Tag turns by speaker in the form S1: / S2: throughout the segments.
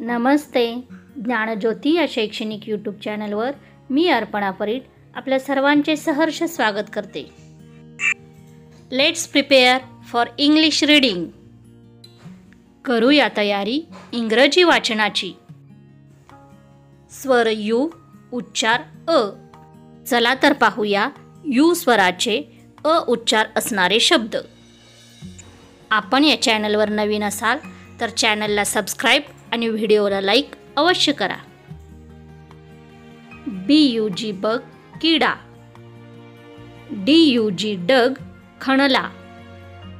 S1: नमस्ते. ज्ञानज्योती या शैक्षणिक यूट्यूब चॅनलवर मी अर्पणा परीट आपल्या सर्वांचे सहर्ष स्वागत करते. Let's prepare for English reading. करूया तयारी इंग्रजी वाचनाची. स्वर यू, उच्चार अ. चला तर पाहूया यू स्वराचे अ उच्चार असणारे शब्द. आपण या चॅनलवर नवीन असाल तर चॅनलला सबस्क्राईब आणि व्हिडिओला लाईक अवश्य करा. BUG बग, किडा. DUG डग, खणला.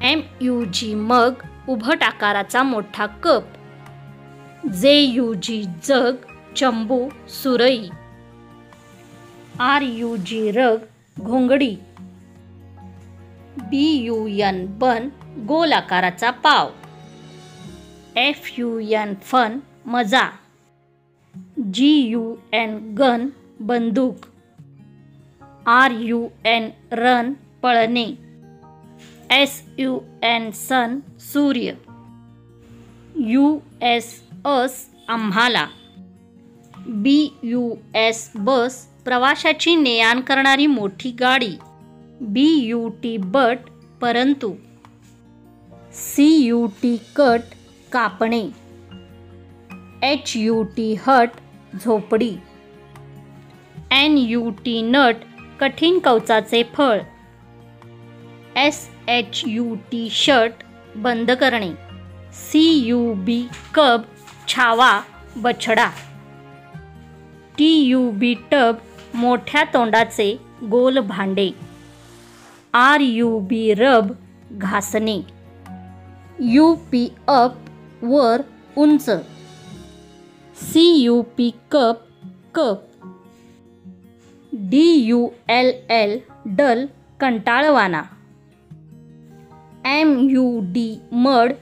S1: MUG मग, उभट आकाराचा मोठा कप. JUG जग, चंबू, सुरई. RUG रग, घोंगडी. BUN बन, गोल आकाराचा पाव. FUN फन, मजा. GUN गन, बंदूक. RUN रन, पळणे. SUN सन, सूर्य. US अस, आम्हाला. BUS बस, प्रवाशाची ने-आण करणारी मोठी गाडी. BUT बट, परंतु. CUT कट, कापणे. HUT हट, झोपडी. NUT नट, कठीण कवचाचे फळ. SHUT शट, बंद करणे. CUB कब, छावा, बछडा. TUB टब, मोठ्या तोंडाचे गोल भांडे. RUB रब, घासणे. UP अप, वर, उंच. CUP cup, cup. DULL dull, कंटाळवाणा. MUD मड,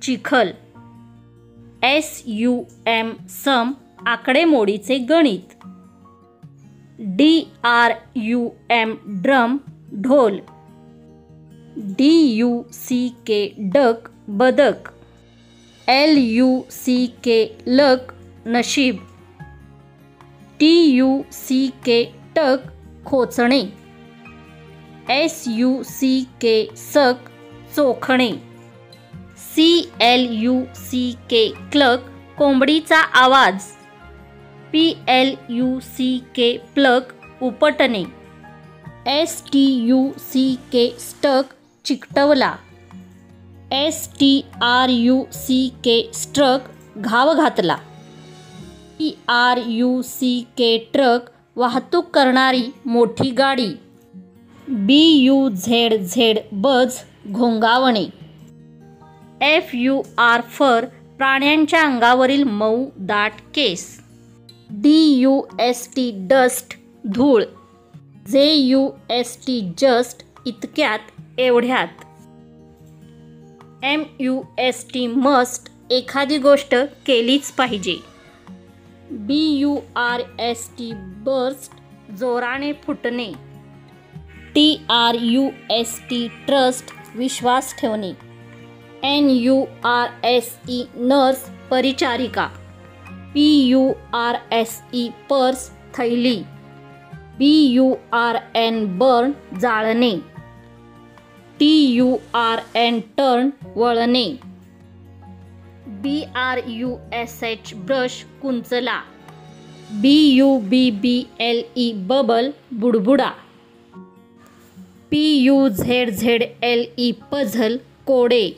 S1: चिखल. SUM सम, आकडेमोडीचे गणित. DRUM ड्रम, ढोल. DUCK डक, बदक. LUCK लक, नशीब. TUCK टक, खोचणे. SUCK सक, चोखणे. CLUCK क्लक, कोंबडीचा आवाज. PLUCK प्लक, उपटणे. STUCK स्टक, चिकटवला. STRUCK स्ट्रक, घाव घातला. TRUCK ट्रक, वाहतूक करणारी मोठी गाडी. BUZZ बज, घोंगावणे. FUR फर, प्राण्यांच्या अंगावरील मऊ दाट केस. DUST डस्ट, धूळ. JUST जस्ट, इतक्यात, एवढ्यात. MUST मस्ट, एखादी गोष्ट केलीच पाहिजे. BURST बर्स्ट, जोराने फुटणे. TRUST ट्रस्ट, विश्वास ठेवणे. NURSE नर्स, परिचारिका. PURSE पर्स, थैली. BURN बर्न, जाळणे. TURN टर्न, वळणे. BRUSH ब्रश, कुंचला. BUBBLE बबल, बुडबुडा. PUZZLE पझल, कोडे.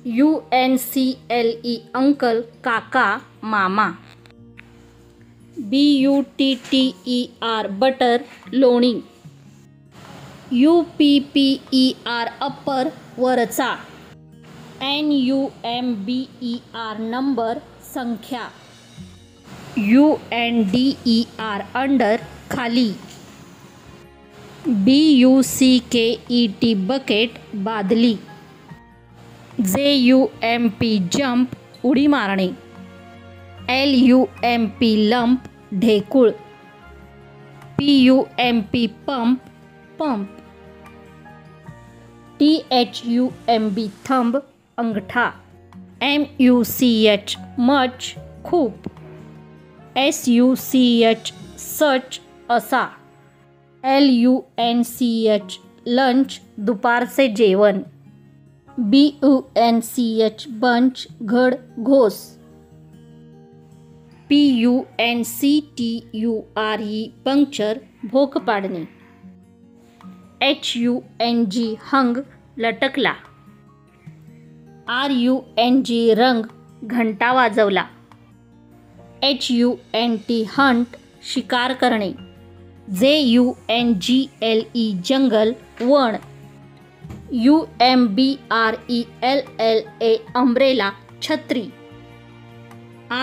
S1: UNCLE अंकल, काका, मामा. BUTTER बटर, लोणी. UPPER अप्पर, वरचा. NUMBER नंबर, संख्या. UNDER अंडर, खाली. BUCKET बकेट, बादली. JUMP जंप, उडी मारणे. LUMP लंप, ढेकूळ. PUMP pump, pump. THUMB thumb, अंगठा. MUCH मच खूप, SUCH सच असा, LUNCH लंच दुपारचे जेवण, BUNCH बंच घड घोस, PUNCTURE पंक्चर भोक पाडणे, HUNG हंग लटकला, RUNG रंग घंटा वाजवला, HUNT हंट शिकार करणे, JUNGLE जंगल वण, UMBRELLA अम्ब्रेला छत्री,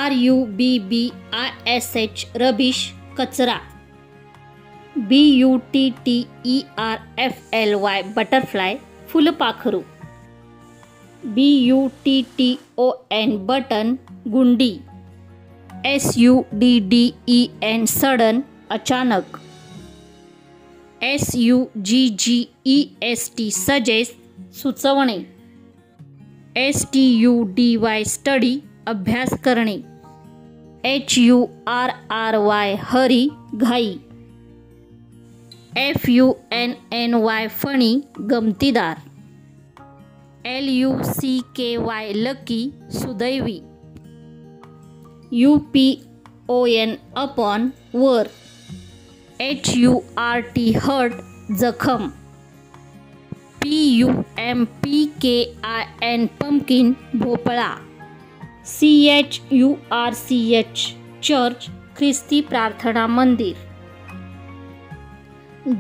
S1: RUBBISH रबिश कचरा, BUTTERFLY बटरफ्लाय फुलपाखरू, BUTTON बटन गुंडी, SUDDEN सडन अचानक, SUGGEST सजेस्ट सुचवणे, STUDY स्टडी अभ्यास करणे, HURRY हरी घाई, FUNNY Fani गमतीदार, LUCKY lucky सुदैवी, UPON upon वर, HURT हर्ट जखम, PUMPKIN पंपकिन भोपळा, CHURCH चर्च ख्रिस्ती प्रार्थना मंदिर,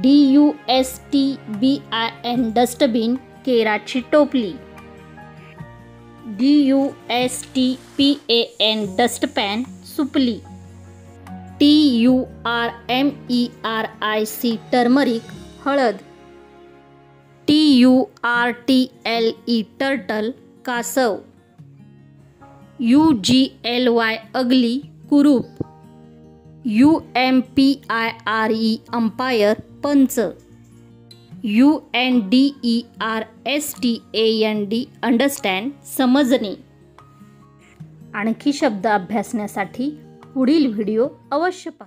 S1: DUSTBIN डस्टबिन केराची टोपली, DUSTPAN डस्टपॅन सुपली, TURMERIC टर्मरिक हळद, TURTLE टर्टल कासव, UGLY अगली कुरूप, UMPIRE अंपायर पंच, UNDERSTAND अंडरस्टँड समजणे. आणखी शब्द अभ्यासण्यासाठी पुढील व्हिडिओ अवश्य पहा.